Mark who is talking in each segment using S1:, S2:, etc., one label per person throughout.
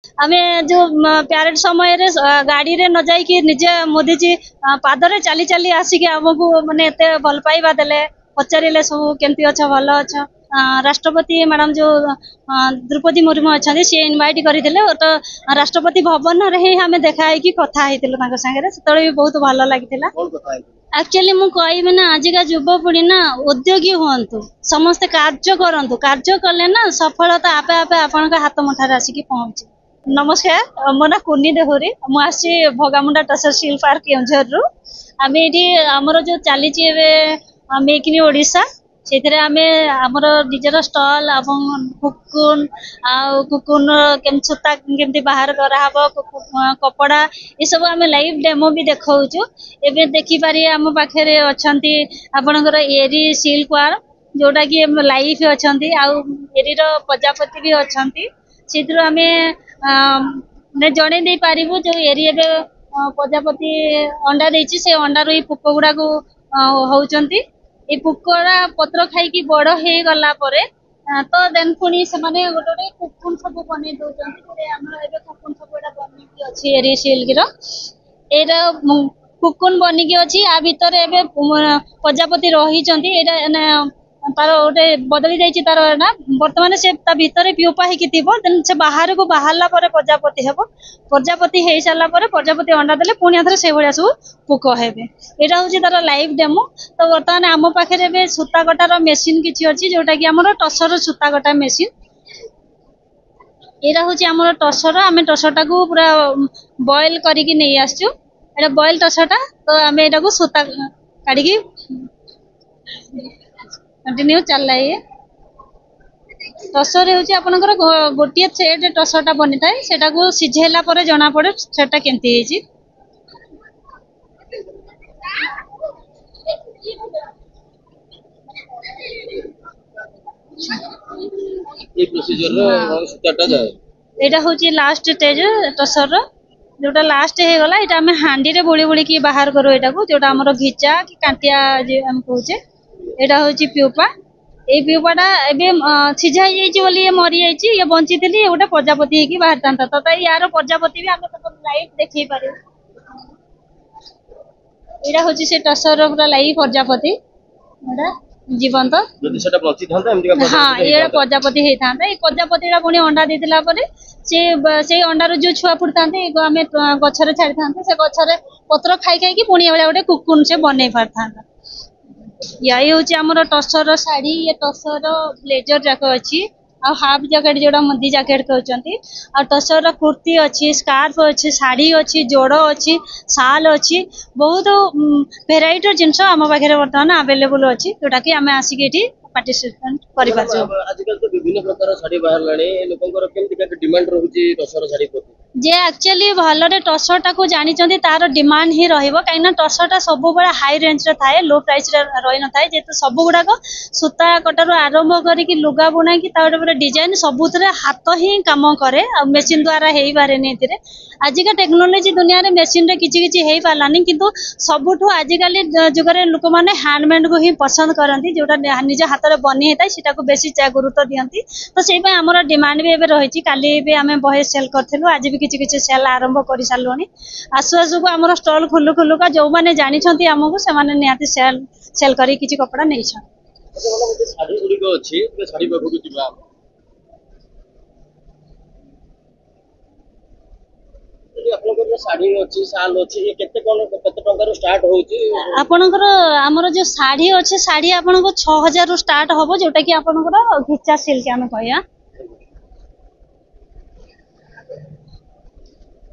S1: आमे जो प्यारेड समय रे गाड़ी रे न जाई कि निजे मोदी जी पादरे चली चली आसिक आमको माने एते भल पाइबा देले पचारिले सब केमती अच्छा भल अच्छा राष्ट्रपति मैडम जो द्रौपदी मुर्मू अच्छा सी इनवाइट करते तो राष्ट्रपति भवन रे ही हमें देखा कि कथा होता से भी बहुत भल लगी एक्चुअली मु कहबी ना आजिका युवपीढ़ी ना उद्योगी हूँ समस्ते कार्य करूँ कार्य कले ना सफलता आपे आपे आपण हाथ मुठार आसिक पहुँचे। नमस्कार मो ना कुनी देहुरी मुझे भगामुंडा टसर स्टील पार्क केउझर रु आम ये आमर जो चली मेक इन ओडिशा से आमर निजर स्टल कुकुन कुकुन सूता केमती बाहर कराब कपड़ा ये सब आम लाइव डेमो भी देखा एवं देखिपारे आम पाखे अच्छा आपणकर एरी सिल्क वार जोटा कि लाइफ अच्छा एरीर प्रजापति भी अच्छा से जड़े दे पारिबु जो एरिया प्रजापति अंडा देछि से अंडा रो पुक गुडा को होउचंती ए पुकरा पत्र खाई बड़ हो गला परे तो देन पुनी से माने गोटे कुकुन सब बनै दउचंती गोटे हमर एबे कुकुन सब एटा बनै की अछि एरी सिल्क रो एरा कुकुन बनी की अछि आ भीतर एबे प्रजापति रही चंती एटा तार गोटे बदली जाइए तार ना बर्तमान से भितर प्यूपा होन से बाहर को बाहरला प्रजापति हे प्रजापति हो सारा प्रजापति अंडा देले पुणी आथरे से भाया सब पुक हेबे यहाँ हूँ तार लाइव डेमो। तो बर्तमान आम पाखे सूता कटार मेसीन किसी अच्छी जोटा कि आम टसर सूता कटा मेसीन यहाँ हूँ आम टसर आम टसरटा को पूरा बॉयल करके नहीं आसचु एटा बॉयल टसरटा तो आम यहाँ सूता काढ़ी कंटिन्यू चल ये टसर होकर गोटे सेट टसरटा बनी थाए से सिझेला जना पड़े सेटा केमती होइछि। एटा हूँ लास्ट स्टेज टसर जोटा लास्ट हो गला एटा आम हांडी रे बोली बोली की बाहर करू एटा को जोटा हमर घिचा कि कांटिया जे हम कहूचे एटा होची प्यूपा ए प्यूपाटा एबे सिझा जाइछि बोली ये मरि जाइछि ये बंची थिली गोटे प्रजापति की बाहर तांता तो यार प्रजापति भी आमे तो लाइव देखै पारे एटा होची से टसर पूरा लाइव प्रजापति एटा जीवंत जदि सेटा बंची थांता एमती का हां ये प्रजापति हे थांता ए प्रजापतिरा पुनी अंडा देतिला परे से अंडा रो जो छुआ फुटतांते आमे गछरे छाडी थांते से गछरे पत्र खाई खाई की पुनी बेला गोटे कुकुन से बनै पारथांता। या ये हूँ आमर टसर शाढ़ी ये टसर ब्लेजर जाक अच्छी आ हाफ जैकेट जोड़ा मुदी जैकेट कहते आ टसर कुर्ती अच्छी स्कार्फ अच्छी शाढ़ी अच्छी जोड़ अच्छी साल अच्छी बहुत भेराइटर जिनस आम पाखे बर्तमान अवेलेबल अच्छी जोटा कि आम आसिक पार्टिसिपेट कर आजकल तो विभिन्न प्रकार शाढ़ी बाहर लाने लोकंकर केमती डिमांड रहउची टसर शाढ़ी प्रति जे एक्चुअली भलरे टसरटा को जानिचंती तार डिमांड ही रहइबो काइना टसरटा सब बड़ा हाई रेंज रे थाए लो प्राइस रे रहि न थाए जेते सब गुडा को सूता कटारो आरंभ करी कि लुगा बुना कि तार ऊपर डिजाइन सबुतरे हाथ ही काम करे आ मशीन द्वारा हेई बारे नेतिरे आजिका टेक्नोलॉजी दुनिया रे मशीन रे किछि किछि हेई पालानी किंतु सबुठु आजिकाली जुगरे लोक माने हैंडमेड को ही पसंद करंती जोटा निज हाथ रे बनी हेता सेटा को बेसी गुरुत्व दियंती तो सेई पय हमर डिमांड भी एबे रहिछि काली भी हमें बहे सेल करथिलु आज भी किछि किछि सेल आरंभ करि सालोनी आसु आसु को हमर स्टॉल खुलु खुलु का जो माने जानि छंती हमहु से माने नियाति सेल करी किछि कपड़ा नै छ साड़ी गुडी को अछि साड़ी बाबू को दिबा साड़ी अच्छी साल अच्छी ये केते कोन केते टंका रो स्टार्ट होउची आपनकर हमर जो साड़ी अछि साड़ी आपनको 6000 रो स्टार्ट होबो जोटा कि आपनकर घिचा सिल्क हमें कहया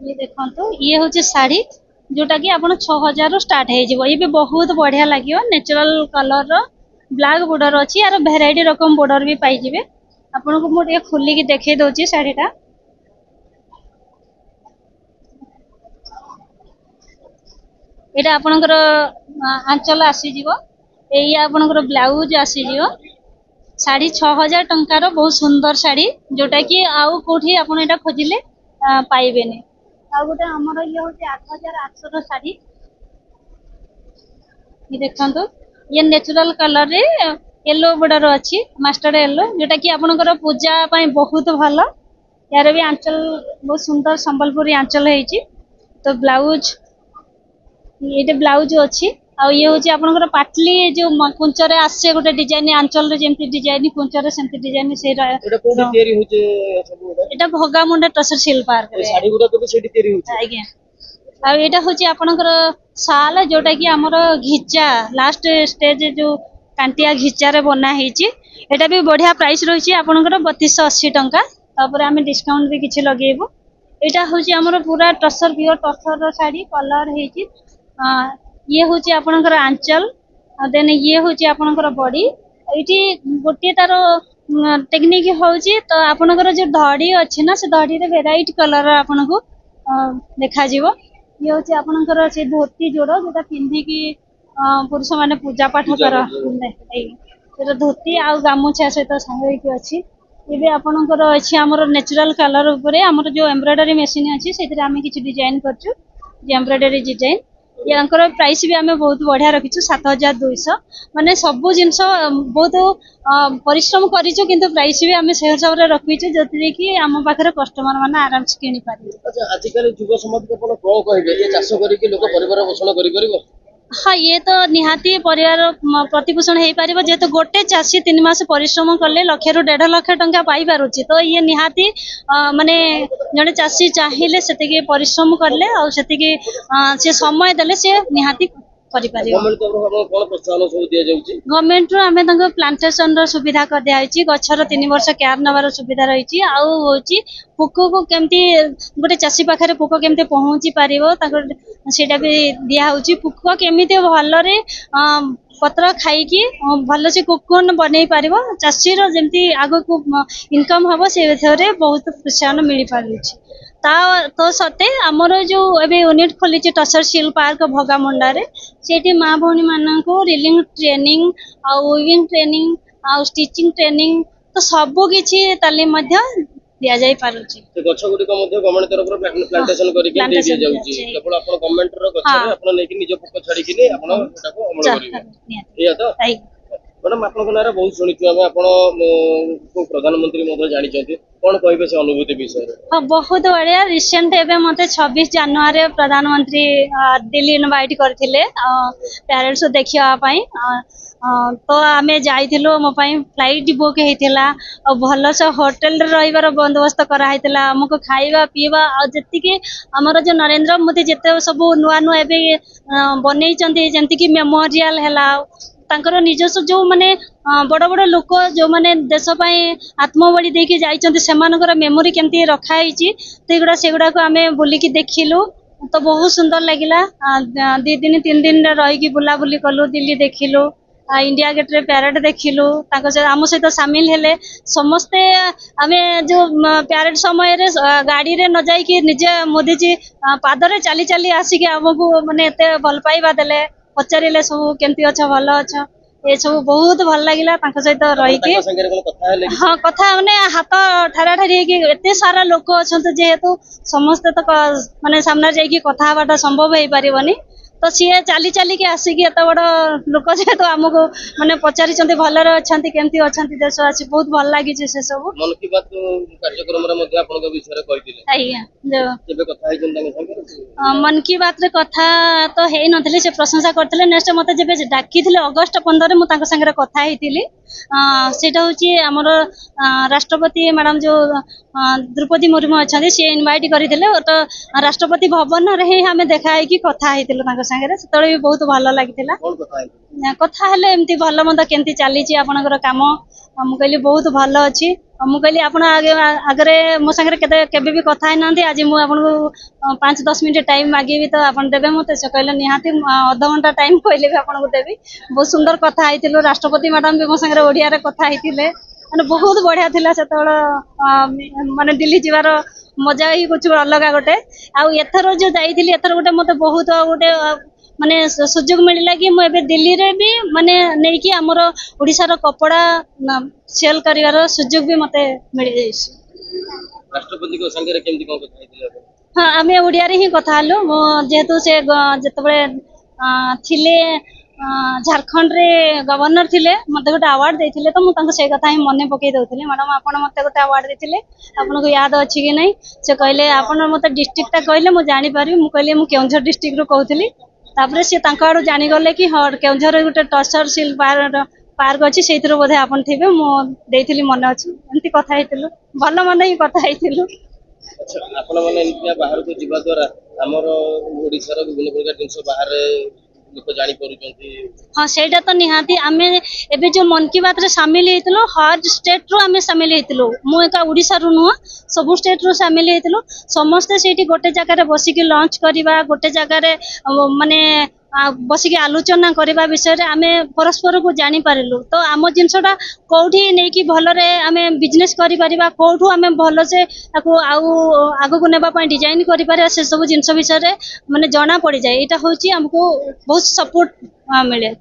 S1: ये देखंतो ये होची साड़ी जोटा कि आपन 6000 रो स्टार्ट हे जिवो ये भी बहुत बढ़िया लागियो नेचुरल कलर रो ब्लैक बॉर्डर अछि यार वैरायटी रकम बॉर्डर भी पाई जिवे आपनको मो ये खोली की देखे दोची साड़ीटा एटा आपनकर आंचल आसी जीवो एई आपनकर ब्लाउज आसी जीवो साड़ी 6000 टंका रो बहुत सुंदर साड़ी जोटा कि आउ कोठी आपन एटा खोजिले पाइबेनी आ गोटे हमर ये होते 8800 रो साड़ी ये देखंतो ये नेचुरल कलर रे येलो बॉर्डर अछि मास्टर येलो जोटा कि आपनकर पूजा पई बहुत भलो यार भी आंचल बहुत सुंदर संबलपुरी आंचल है तो ब्लाउज ये ब्लाउज अच्छी आ ये हूँ आपंकर पाटली जो कुंचरे आसे गोटे डिजाइन आंचल जमी डिजाइन कुंचरे सेमती डिजाइन से भगामुंडा टसर सिल पार्क आज्ञा आईटा हूँ आपंकर साल जोटा कि आमर घिचा लास्ट स्टेज जो कांटिया घिचार बनाई एटा भी बढ़िया प्राइस रही आपंकर 3280 टंका तापर आम डिस्काउंट भी किसी लगेबू यहाँ हूँ आमर पूरा टसर प्योर टसर शाढ़ी कलर हो ये हूँ आपणकर आंचल देन ये हूँ आपणकर बॉडी ये गोटे तार टेक्निक हूँ तो आपणकर जो धड़ी अच्छी ना से धड़ी रे वेराइटी कलर आपन को देखा जीवो ये हूँ आपणकर से धोती जोड़ जोटा पिंधिकी पुरुष माने पूजा पाठ कर धोती आ गामुछा सहित सांग अच्छी ये आपणकर अच्छी आमर नेचुरल कलर उपरे आमर जो एम्ब्रॉयडरी मशीन अच्छी से किसी डिजाइन करछु एम्ब्रॉयडरी डिजाइन यार प्राइस भी आम बहुत बढ़िया रखीचु 7200 माने सबू जिनस बहुत परिश्रम करूँ किंतु प्राइस भी आम से हिसाब से रखीचु जो कि आम पाखे कस्टमर मैंने आराम से किनी पारे।
S2: आजिकल युव समाज को कौन कहे ये चाष करके लोक परिवार पोषण कर
S1: हाँ ये तो निहाती परिवार प्रतिपोषण हो पार जेहेतु गोटे चाषी 3 मास परिश्रम कले 1 ରୁ 1.5 लाख टंका पाई पारुछि तो ये निहाती माने जड़े चाषी चाहिए से परिश्रम कले से समय देले से निहाती गवर्नमेंट आम प्लांटेशन सुविधा कर दिखाई गचर 3 वर्ष केयर नवार सुविधा रही पोक को केमती गोटे चाषी पाखे पोक केमती पहुँची पार सेटा भी दिखाई पोक केमी भल पत्र खाई भल से कोकोन बन पार चाषी जमी आग को इनकम हम से बहुत प्रोत्साहन मिल पार तो सत्ते आमर जो एबे यूनिट खोली टसर सिल पार्क भगामुंडा से माँ भौणी मान को railing training weaving training stitching training तो सबू किसी तालीम दिया जाई पारुछि
S2: गछ गुडी को मध्ये गवर्नमेंट तरफ प्लांटेशन करिके दे दिया जाउछि केवल आपण गवर्नमेंट रो गछ रे आपण लेकिन निज पक्ष छाडी किने आपण एटाको अमल करिवे या तो मैडम आपण नारे बहुत सुनिछु हम आपण को प्रधानमंत्री मध्ये जानि छथि कोन कहबे से अनुभूति विषय रे
S1: हां बहुत बढ़िया रिसेंट एबे मते 26 जनवरी प्रधानमंत्री दिल्ली इनवाइट करथिले पेरेंट्स देखिया पई तो आमे जाइथिलो मो पई फ्लाइट बुक हेतिला और भल से होटल रे रहिबार बंदोबस्त करा हेतिला हमको खाइबा पीबा और जति कि हमर जो नरेंद्र मोदी जते सब नुआ नुआ एबे बनै चंती जेंति कि मेमोरियल हैला तांकर निजस्व जो माने बड़ बड़ लोक जो माने देश पई आत्मबलि देके जाइचंती सेमानकर मेमोरी केमती रखा हिची तेगुडा सेगुडा को आमे बुलिकी देखिलु तो बहुत सुंदर लगिला 2 दिन 3 दिन रही की बुला बुली कलु दिल्ली देखिलु इंडिया गेट रे पैरेड देखिलु आम सहित सामिल हेले समस्ते आमे जो पैरेड समय रे गाड़ी रे न जाई कि निजे मोदी जी पादरे चली चली आसिके हमको माने एते भल पाइबा देले पचारिले सब केमती अच्छा भल अच्छा ये सब बहुत भल लगिला सहित रही हाँ कथा माने हाथ ठारा ठारी कि एते सारा लोक अछंत जेहेतु समस्ते तो माने सामने जाई कि कथा बाटा संभव हो पारिबनी तो सी चली चली के आसिकी एत बड़ लोक जेहेतु आमको माने पचारि भलरे अच्छा केमती अच्छा देशवासी बहुत भल लगी से सब
S2: मन की बात कार्यक्रम रे मध्ये आपन विषय रे कहिथिले
S1: आज्ञा
S2: जेबे कथा है जंदा
S1: मन की बात रे कथा तो हे नथिले से प्रशंसा करथिले नेक्स्ट मते जेबे डाकिथिले अगस्त 15 मु तांको संगे कथा हेतिली सेटा होची हमर राष्ट्रपति मैडम जो द्रौपदी मुर्मू अच्छा सी इनवाइट करथिले तो राष्ट्रपति भवन रे हमें देखा है कि कथा हेतिले तांको संगे सेतळे भी बहुत भल लागिथिला कथा हेले एमती भल मंद केमती चली आपनकर काम मु कहली बहुत भल अच्छी मु कहली आपण आगे मो संगे केबे भी कथा ना आज मु आपनको 5-10 मिनट टाइम मागेबी तो आपन देबे मते से कहले निहाती आधा घंटा टाइम कहले भी आपनको देबी बहुत सुंदर कथा आइतिलो राष्ट्रपति मैडम भी मो संगे ओडिया रे कथा आइतिले माने बहुत बढ़िया थिला सेतळ माने दिल्ली जीवार मजा ही कुछ अलग गोटे आ एथर जो जाइथिली एथर गोटे मते बहुत गोटे माने सुযোগ मिलला कि मु एबे दिल्ली रे भी माने नै कि हमर ओडिसा रो कपड़ा सेल करिवार सुযোগ भी मते मिल जाइसी
S2: राष्ट्रपति को संगे रे केमती को कथा आइतिले
S1: हां हमें ओडिया रे ही कथा हलो जेहेतु से जतबे थिले झारखंड रे गवर्नर थिले मते गोटे अवार्ड देथिले तो मु से कथा ही मन पकई दउथिले मैडम आपण मते गोटे अवार्ड देथिले आपन को याद अछि कि नहीं से कहले आपण मते डिस्ट्रिक्ट ता कहले मु जानि पारि मु कहले मु केउंझर डिस्ट्रिक्ट रो कहउथिली तापरे से तांका आडू जानि गले कि ह केउंझर रे गोटे टसर सिल पार्क अछि सेतिर बोधे आपण थिबे मु देथिली मन अछि एंती कथा हेतिलु भलो मन ही कथा हेतिलु।
S2: अच्छा आपण माने इंडिया बाहर को जीवा द्वारा हमर ओडिसा रो विभिन्न प्रकार जिंस बाहर लोक जानि परुचंती।
S1: हां सेटा तो निहाती आमे एबे जो मन की बात रे शामिल हेतिलो हर स्टेट रो आमे शामिल हेतिलो मु एका ओडिसा रो नुवा सब स्टेट रो शामिल हेतिलो समस्त सेठी गोटे जगह रे बसी के लॉन्च करिवा गोटे जगह रे माने बसी के आलोचना करबा विषय रे आमे परस्पर को जानि पारिलु तो आम जिंसटा कोठी नै कि भलो रे आमे बिजनेस करि परिबा कोठू आमे भलो से ताको आउ आगो को नेबा पय डिजाइन करि पारे से सब जिंस विषय रे माने जाना पड़ी जाय एटा होची हमको बहुत सपोर्ट मिले।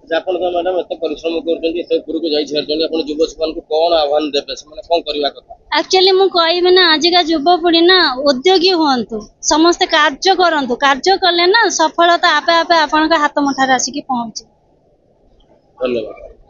S2: जापन का मैडम एत परिश्रम करजंती एत गुरु को जाई छरजंती अपन युवा समान को कोन आह्वान देबे से माने कोन करबा कथा
S1: एक्चुअली मु कहबे ना आज का युवपीढ़ी ना उद्योगी होंतु समस्त कार्य करंतु कार्य कले ना सफलता आपे आपे आपन का हाथ मुठार आसी की पहुंचे।
S2: धन्यवाद।